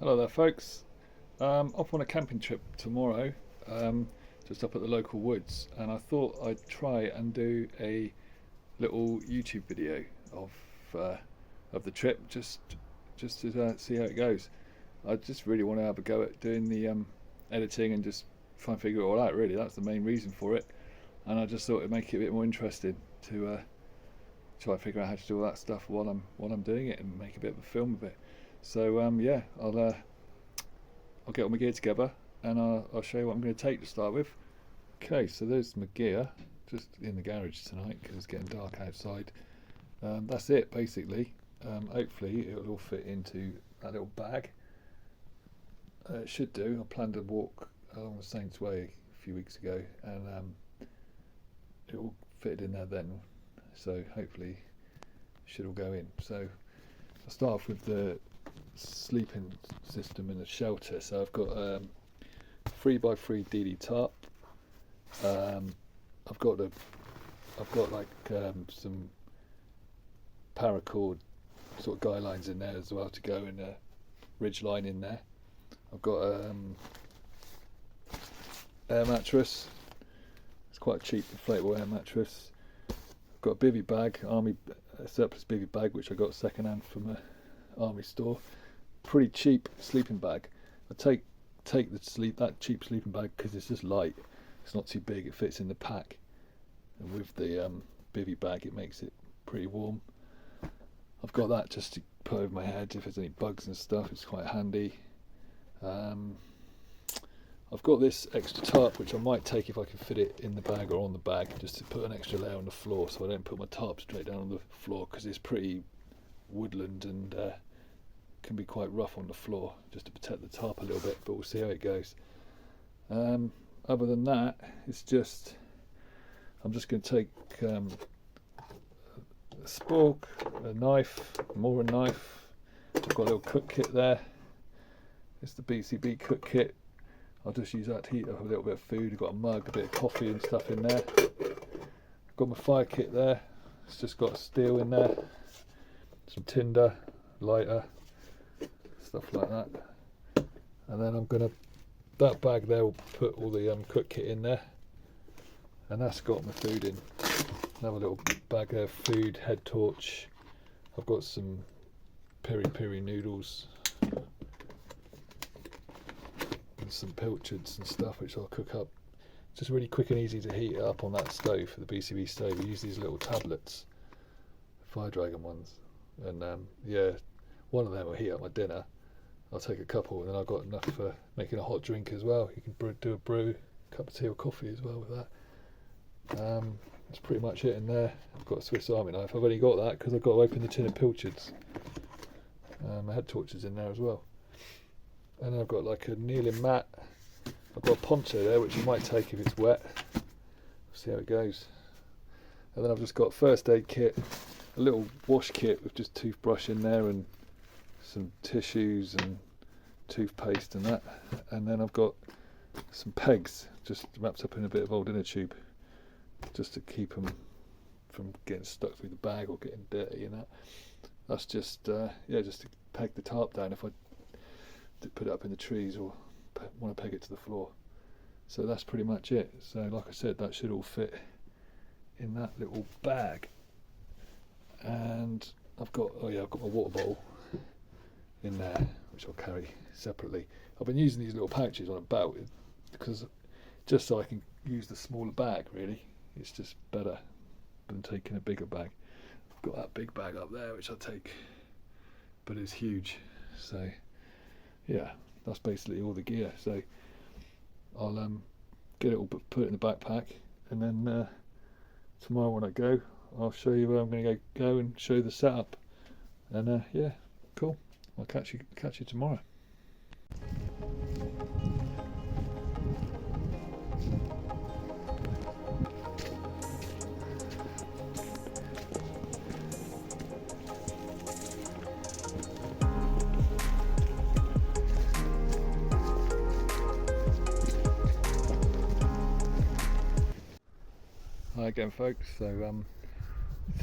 Hello there folks, off on a camping trip tomorrow, just up at the local woods, and I thought I'd try and do a little YouTube video of the trip, just to see how it goes. I just really want to have a go at doing the editing and just try and figure it all out. Really, that's the main reason for it, and I just thought it'd make it a bit more interesting to try and figure out how to do all that stuff while I'm doing it and make a bit of a film of it. So yeah, I'll get all my gear together and I'll show you what I'm going to take to start with. Okay, so there's my gear, just in the garage tonight because it's getting dark outside. That's it basically. Hopefully it'll all fit into that little bag. It should do. I planned to walk along the Saints Way a few weeks ago, and it all fitted in there then. So hopefully it should all go in. So I'll start off with the sleeping system in the shelter. So I've got 3x3 DD tarp. I've got like some paracord sort of guy lines in there as well to go in a ridge line in there. I've got air mattress. It's quite a cheap inflatable air mattress. I've got a bivvy bag, a surplus bivvy bag, which I got second hand from a army store. Pretty cheap sleeping bag. I take that cheap sleeping bag because it's just light. It's not too big. It fits in the pack, and with the bivvy bag, it makes it pretty warm. I've got that just to put over my head if there's any bugs and stuff. It's quite handy. I've got this extra tarp which I might take if I can fit it in the bag or on the bag, just to put an extra layer on the floor so I don't put my tarp straight down on the floor, because it's pretty woodland and can be quite rough on the floor, just to protect the tarp a little bit, but we'll see how it goes. Other than that, I'm just going to take a spork, a knife, more a knife. I've got a little cook kit there. It's the BCB cook kit. I'll just use that to heat up a little bit of food. I've got a mug, a bit of coffee and stuff in there. I've got my fire kit there. It's just got steel in there, some tinder, lighter, stuff like that. And then that bag there will put all the cook kit in there, and that's got my food in. Another little bag there, food, head torch. I've got some peri noodles and some pilchards and stuff which I'll cook up. Just really quick and easy to heat it up on that stove, for the BCB stove. We use these little tablets, Fire Dragon ones, and yeah, one of them will heat up my dinner. I'll take a couple, and then I've got enough for making a hot drink as well. You can do a brew, cup of tea or coffee as well with that. That's pretty much it in there. I've got a Swiss Army knife. I've only got that because I've got to open the tin of pilchards. My head torches in there as well. And then I've got like a kneeling mat. I've got a poncho there which I might take if it's wet. See how it goes. And then I've just got a first aid kit, a little wash kit with just toothbrush in there and some tissues and toothpaste and that. And then I've got some pegs just wrapped up in a bit of old inner tube, just to keep them from getting stuck through the bag or getting dirty and that. That's just yeah, just to peg the tarp down if I put it up in the trees or want to peg it to the floor. So that's pretty much it. So like I said, that should all fit in that little bag. And I've got my water bottle in there, which I'll carry separately. I've been using these little pouches on a belt because just so I can use the smaller bag. Really, it's just better than taking a bigger bag. I've got that big bag up there which I'll take, but it's huge. So yeah, that's basically all the gear. So I'll get it all put it in the backpack, and then tomorrow when I go, I'll show you where I'm going to go and show you the setup. And yeah, cool. I'll catch you tomorrow. Hi again folks, so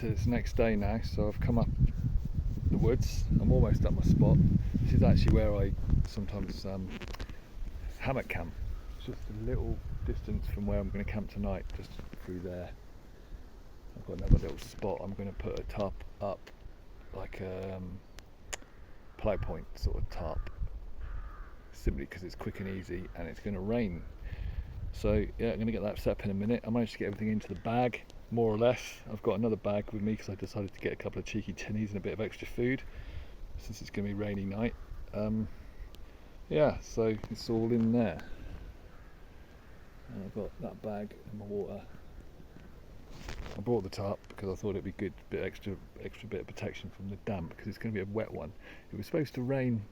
it's next day now, so I've come up the woods. I'm almost at my spot. This is actually where I sometimes hammock camp. It's just a little distance from where I'm going to camp tonight, just through there. I've got another little spot. I'm going to put a tarp up, like a plough point sort of tarp, simply because it's quick and easy, and it's going to rain. So yeah, I'm going to get that set up in a minute. I managed to get everything into the bag, more or less. I've got another bag with me because I decided to get a couple of cheeky tinnies and a bit of extra food, since it's going to be a rainy night. Yeah, so it's all in there. And I've got that bag and my water. I brought the tarp because I thought it'd be good, extra bit of protection from the damp, because it's going to be a wet one. It was supposed to rain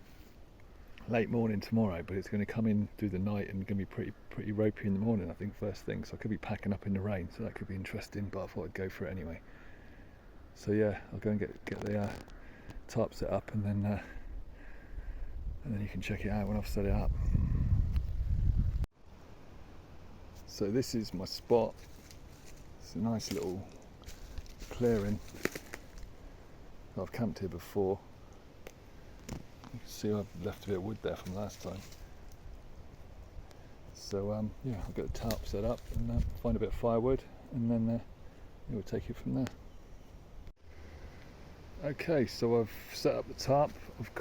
late morning tomorrow, but it's going to come in through the night and going to be pretty ropey in the morning, I think, first thing. So I could be packing up in the rain, so that could be interesting, but I thought I'd go for it anyway. So yeah, I'll go and get the tarp set up, and then you can check it out when I've set it up. So this is my spot. It's a nice little clearing. I've camped here before. You can see I've left a bit of wood there from last time. So yeah, I'll get the tarp set up and find a bit of firewood, and then we'll take it from there. Okay, so I've set up the tarp. I've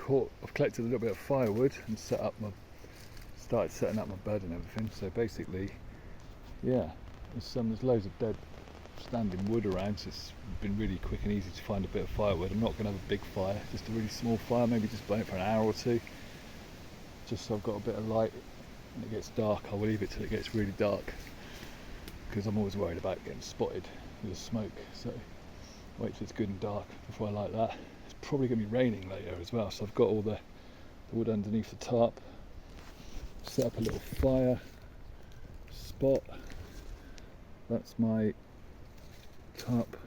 collected a little bit of firewood and started setting up my bed and everything. So basically, yeah, there's loads of dead standing wood around, so it's been really quick and easy to find a bit of firewood. I'm not going to have a big fire, just a really small fire, maybe just burn it for an hour or two, just so I've got a bit of light. When it gets dark, I will leave it till it gets really dark, because I'm always worried about getting spotted with the smoke. So wait till it's good and dark before I light that. It's probably going to be raining later as well, so I've got all the wood underneath the tarp. Set up a little fire spot. That's my tarp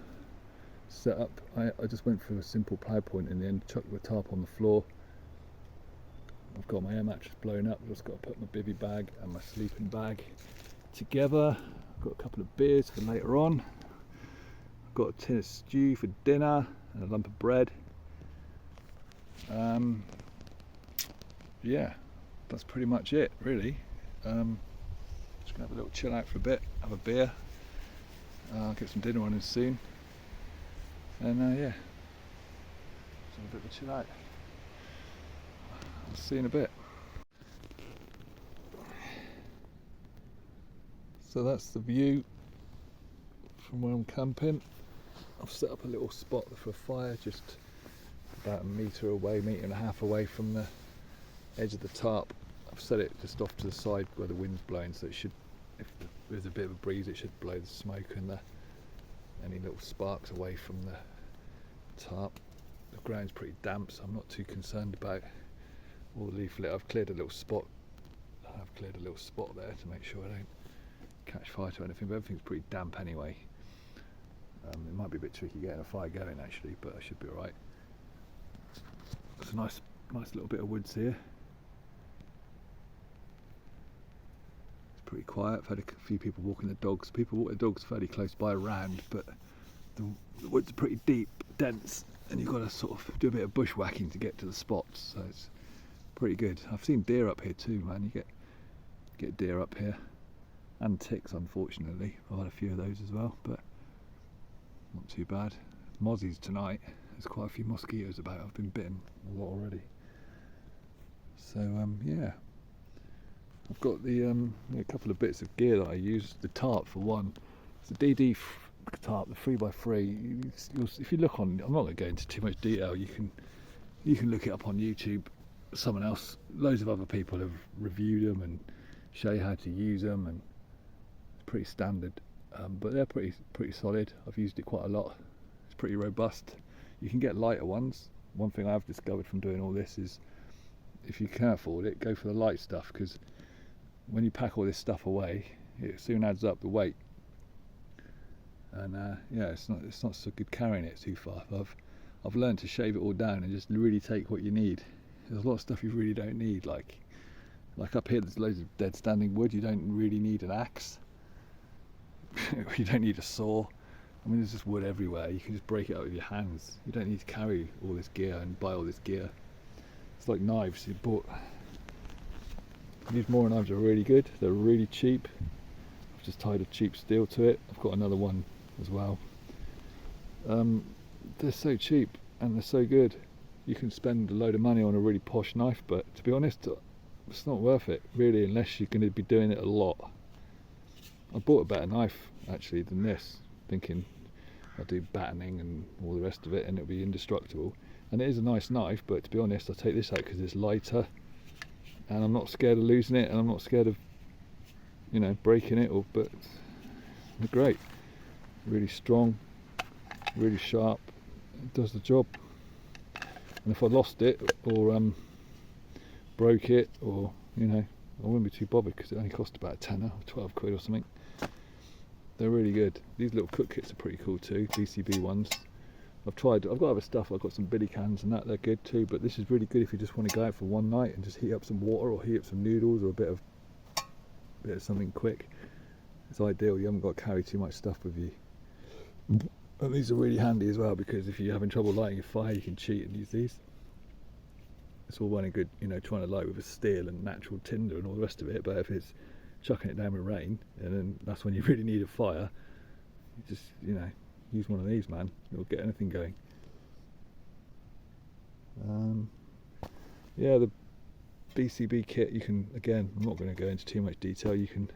set up. I just went for a simple plough point in the end, chucked the tarp on the floor. I've got my air mattress blown up. I've just got to put my bivvy bag and my sleeping bag together. I've got a couple of beers for later on. I've got a tin of stew for dinner and a lump of bread. Yeah, that's pretty much it, really. Just gonna have a little chill out for a bit, have a beer. I'll get some dinner on in soon, and yeah, just have a bit of a chill out. I'll see you in a bit. So that's the view from where I'm camping. I've set up a little spot for a fire, just about a metre away, metre and a half away from the edge of the tarp. I've set it just off to the side where the wind's blowing, so it should, if there's a bit of a breeze, it should blow the smoke and any little sparks away from the tarp. The ground's pretty damp, so I'm not too concerned about all the leaf litter. I've cleared a little spot. There to make sure I don't catch fire to anything, but everything's pretty damp anyway. It might be a bit tricky getting a fire going actually, but I should be alright. It's a nice little bit of woods here. Pretty quiet. I've had a few people walking their dogs. People walk their dogs fairly close by around, but the woods are pretty deep, dense, and you've got to sort of do a bit of bushwhacking to get to the spots, so it's pretty good. I've seen deer up here too, man. You get deer up here, and ticks, unfortunately. I've had a few of those as well, but not too bad. Mozzies tonight. There's quite a few mosquitoes about. I've been bitten a lot already. So yeah. I've got a couple of bits of gear that I use. The tarp for one. It's a DD tarp, the 3x3. If you look on, I'm not going to go into too much detail. You can look it up on YouTube. Loads of other people have reviewed them and show you how to use them, and it's pretty standard. But they're pretty solid. I've used it quite a lot. It's pretty robust. You can get lighter ones. One thing I've discovered from doing all this is, if you can afford it, go for the light stuff, because when you pack all this stuff away, it soon adds up the weight, and yeah, it's not so good carrying it too far. I've learned to shave it all down and just really take what you need. There's a lot of stuff you really don't need, like up here there's loads of dead standing wood. You don't really need an axe. You don't need a saw. I mean, there's just wood everywhere. You can just break it up with your hands. You don't need to carry all this gear and buy all this gear. It's like knives. You bought these Mora knives are really good. They're really cheap. I've just tied a cheap steel to it. I've got another one as well. They're so cheap and they're so good. You can spend a load of money on a really posh knife, but to be honest, it's not worth it really unless you're going to be doing it a lot. I bought a better knife actually than this, thinking I'll do battening and all the rest of it and it'll be indestructible. And it is a nice knife, but to be honest, I'll take this out because it's lighter and I'm not scared of losing it, and I'm not scared of, you know, breaking it. But they're great, really strong, really sharp. It does the job. And if I lost it or broke it, or you know, I wouldn't be too bothered because it only cost about a tenner or 12 quid or something. They're really good. These little cook kits are pretty cool too, BCB ones. I've got other stuff. I've got some billy cans and that, they're good too, but this is really good if you just want to go out for one night and just heat up some water or heat up some noodles or a bit of something quick. It's ideal. You haven't got to carry too much stuff with you. And these are really handy as well, because if you're having trouble lighting a fire, you can cheat and use these. It's all well and good, you know, trying to light with a steel and natural tinder and all the rest of it, but if it's chucking it down with rain, and then that's when you really need a fire, you just, you know, use one of these, man. You'll get anything going. Yeah, the BCB kit, you can, again, I'm not going to go into too much detail, you can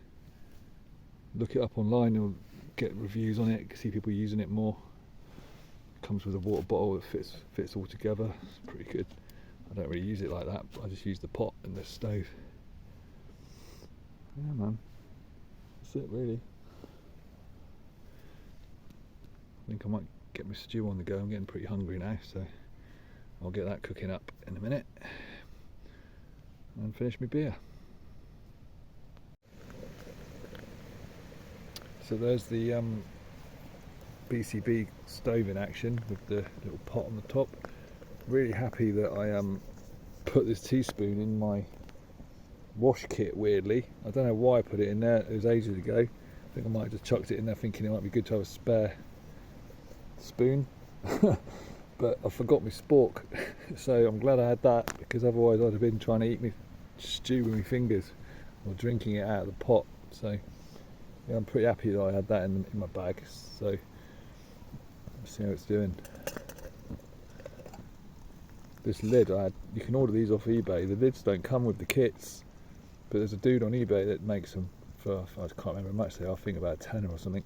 look it up online, you'll get reviews on it, see people using it more. Comes with a water bottle that fits all together. It's pretty good. I don't really use it like that, but I just use the pot and the stove. Yeah, man, that's it really. I think I might get my stew on the go. I'm getting pretty hungry now, so I'll get that cooking up in a minute and finish my beer. So there's the BCB stove in action with the little pot on the top. Really happy that I put this teaspoon in my wash kit, weirdly. I don't know why I put it in there, it was ages ago. I think I might have just chucked it in there thinking it might be good to have a spare spoon. But I forgot my spork, so I'm glad I had that, because otherwise I'd have been trying to eat my stew with my fingers or drinking it out of the pot. So yeah, I'm pretty happy that I had that in my bag. So let's see how it's doing. This lid, you can order these off eBay. The lids don't come with the kits, but there's a dude on eBay that makes them for, I can't remember how much they are, I think about 10 or something.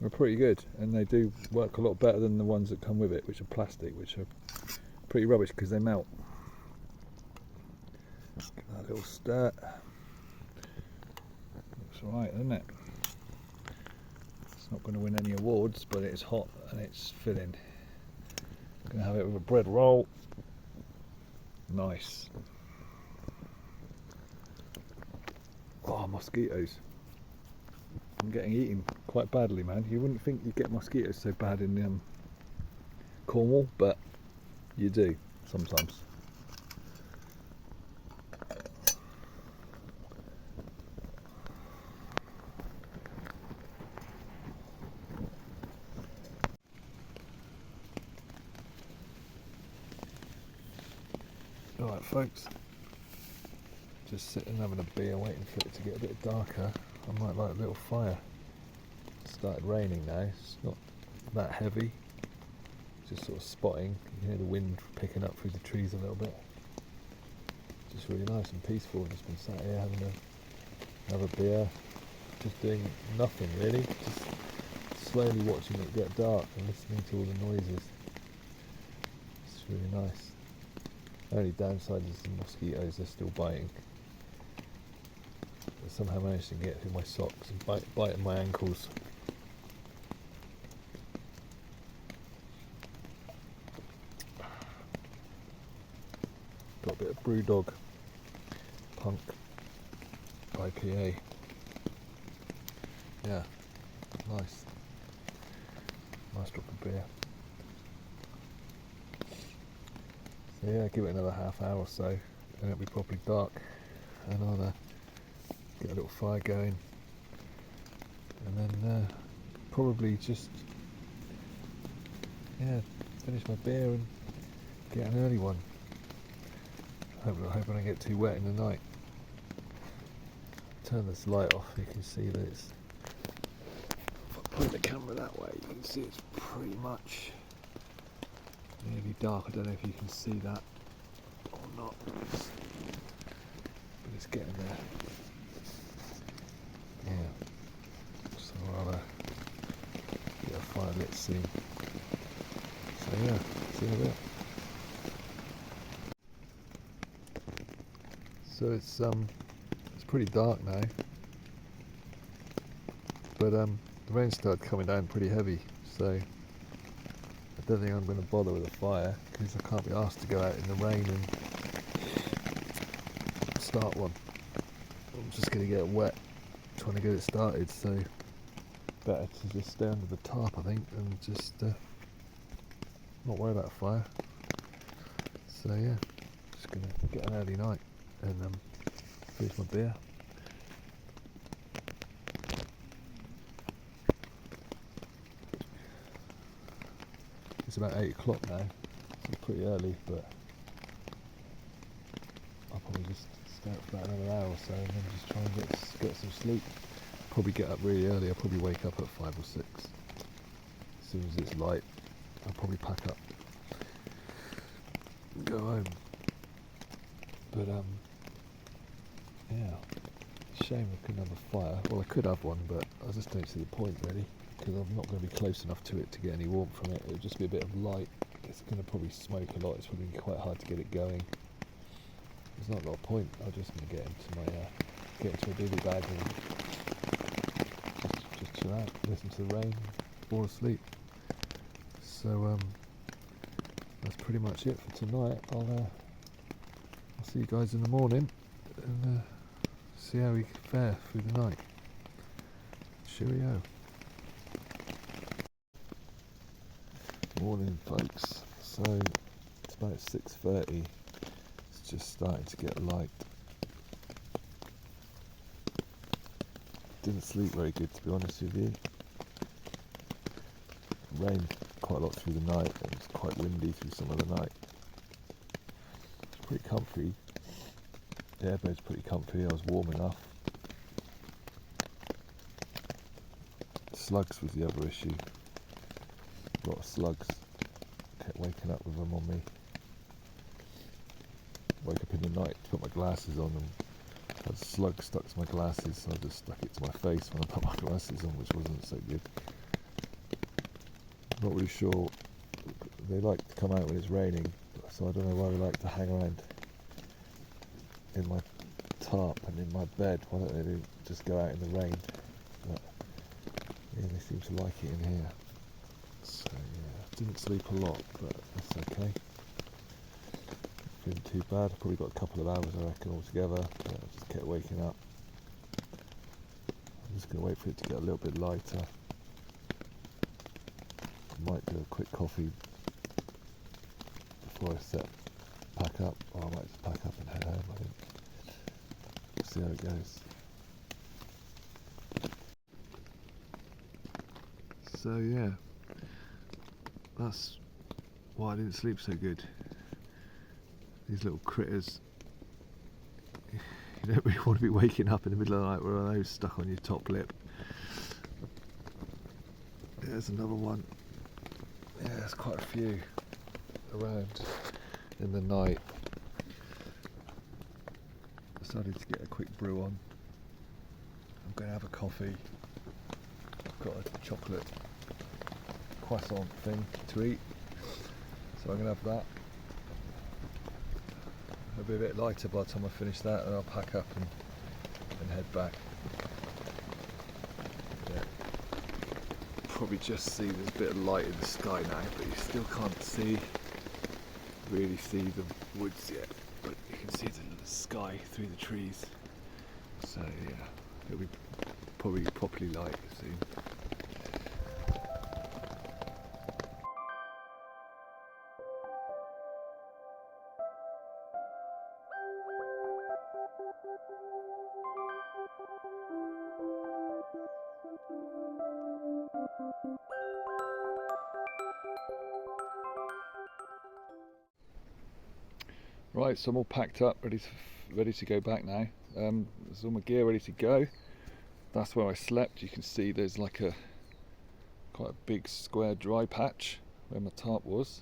They're pretty good, and they do work a lot better than the ones that come with it, which are plastic, which are pretty rubbish because they melt. Give that a little stir. Looks alright, isn't it? It's not going to win any awards, but it's hot and it's filling. I'm going to have it with a bread roll. Nice. Oh, mosquitoes. I'm getting eaten quite badly, man. You wouldn't think you'd get mosquitoes so bad in Cornwall, but you do sometimes. Alright folks, just sitting having a beer waiting for it to get a bit darker. I might light a little fire. It started raining now, it's not that heavy, just sort of spotting. You can hear the wind picking up through the trees a little bit. Just really nice and peaceful. I've just been sat here having another beer, just doing nothing really, just slowly watching it get dark and listening to all the noises. It's really nice. Only downside is the mosquitoes, they're still biting. I somehow managed to get through my socks and biting my ankles. Got a bit of Brewdog Punk IPA. Yeah, nice. Nice drop of beer. So yeah, give it another half hour or so and it'll be properly dark, and I'll get a little fire going, and then probably just finish my beer and get an early one. hope I don't get too wet in the night. Turn this light off, you can see that it's, if I point the camera that way, you can see it's pretty much nearly dark. I don't know if you can see that or not, but it's getting there. Yeah, so I'll get a fire lit soon. So yeah, see you in a bit. So it's pretty dark now, but the rain started coming down pretty heavy, so I don't think I'm going to bother with a fire because I can't be asked to go out in the rain and start one. I'm just going to get wet trying to get it started, so better to just stay under the tarp, I think, and just not worry about a fire. So yeah, just going to get an early night and finish my beer. It's about 8 o'clock now, so it's pretty early, but I'll probably just stay up for about another hour or so and then just try and get some sleep. Probably get up really early. I'll probably wake up at 5 or 6. As soon as it's light, I'll probably pack up and go home. But yeah, shame I couldn't have a fire. Well, I could have one, but I just don't see the point really, because I'm not going to be close enough to it to get any warmth from it. It'll just be a bit of light. It's going to probably smoke a lot. It's probably going to be quite hard to get it going. There's not a lot of point. I'm just going to get into a bivy bag and just chill out, listen to the rain, fall asleep. So that's pretty much it for tonight. I'll see you guys in the morning and see how we fare through the night. Cheerio. Morning, folks. So it's about 6:30. It's just starting to get light. Didn't sleep very good, to be honest with you. It rained quite a lot through the night and it was quite windy through some of the night. It's pretty comfy. The airbed's pretty comfy. I was warm enough. Slugs was the other issue. A lot of slugs. Kept waking up with them on me. Woke up in the night to put my glasses on and had a slug stuck to my glasses, so I just stuck it to my face when I put my glasses on, which wasn't so good. Not really sure. They like to come out when it's raining, so I don't know why they like to hang around in my tarp and in my bed. Why don't they just go out in the rain? But yeah, they seem to like it in here. So yeah, didn't sleep a lot, but that's okay. Feeling too bad. I probably got a couple of hours, I reckon, altogether. But I just kept waking up. I'm just going to wait for it to get a little bit lighter. I might do a quick coffee before I pack up, or I might just pack up and head home, I think. We'll see how it goes. So yeah, that's why I didn't sleep so good. These little critters, you don't really want to be waking up in the middle of the night with one of those stuck on your top lip. There's another one. Yeah, there's quite a few around in the night. Decided to get a quick brew on. I'm going to have a coffee. I've got a chocolate croissant thing to eat, so I'm going to have that. It'll be a bit lighter by the time I finish that, and I'll pack up and head back. Yeah. Probably just see there's a bit of light in the sky now, but you still can't really see the woods yet, but you can see the sky through the trees. So yeah, it'll be probably properly light soon. Right, so I'm all packed up, ready to go back now. There's all my gear ready to go. That's where I slept. You can see there's like quite a big square dry patch where my tarp was.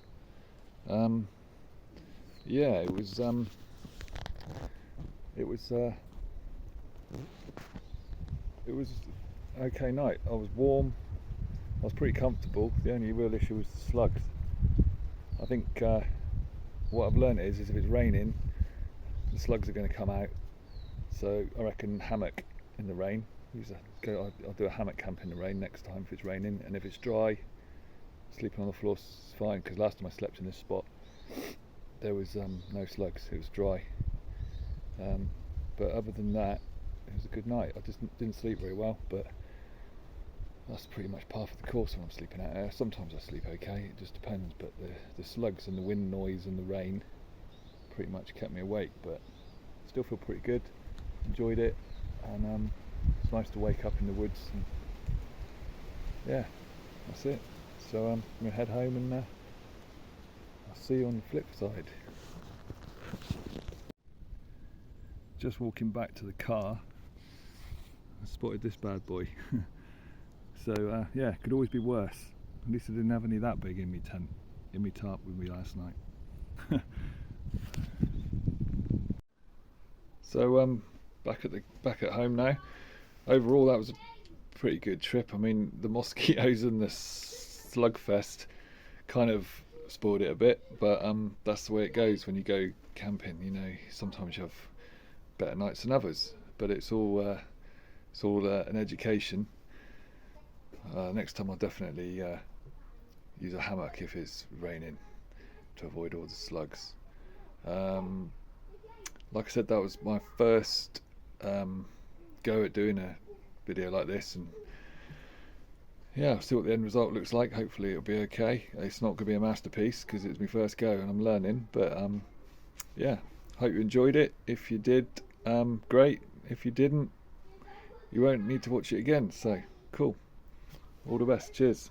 Yeah, it was okay night. I was warm. I was pretty comfortable. The only real issue was the slugs. I think what I've learned is if it's raining, the slugs are going to come out. So I reckon hammock in the rain. I'll do a hammock camp in the rain next time if it's raining, and if it's dry, sleeping on the floor is fine, because last time I slept in this spot there was no slugs, it was dry. But other than that, it was a good night. I just didn't sleep very well, but that's pretty much par for the course when I'm sleeping out there. Sometimes I sleep okay, it just depends, but the slugs and the wind noise and the rain pretty much kept me awake, but still feel pretty good. Enjoyed it, and it's nice to wake up in the woods, and yeah, that's it. So I'm going to head home, and I'll see you on the flip side. Just walking back to the car, I spotted this bad boy. So yeah, could always be worse. At least I didn't have any that big in me tent, in me tarp with me last night. So back at home now. Overall, that was a pretty good trip. I mean, the mosquitoes and the slugfest kind of spoiled it a bit, but that's the way it goes when you go camping. You know, sometimes you have better nights than others, but it's all an education. Next time I'll definitely use a hammock if it's raining to avoid all the slugs. Like I said, that was my first go at doing a video like this, and yeah, I'll see what the end result looks like. Hopefully it'll be okay. It's not going to be a masterpiece because it's my first go and I'm learning, but yeah, hope you enjoyed it. If you did, great. If you didn't, you won't need to watch it again, so cool. All the best. Cheers.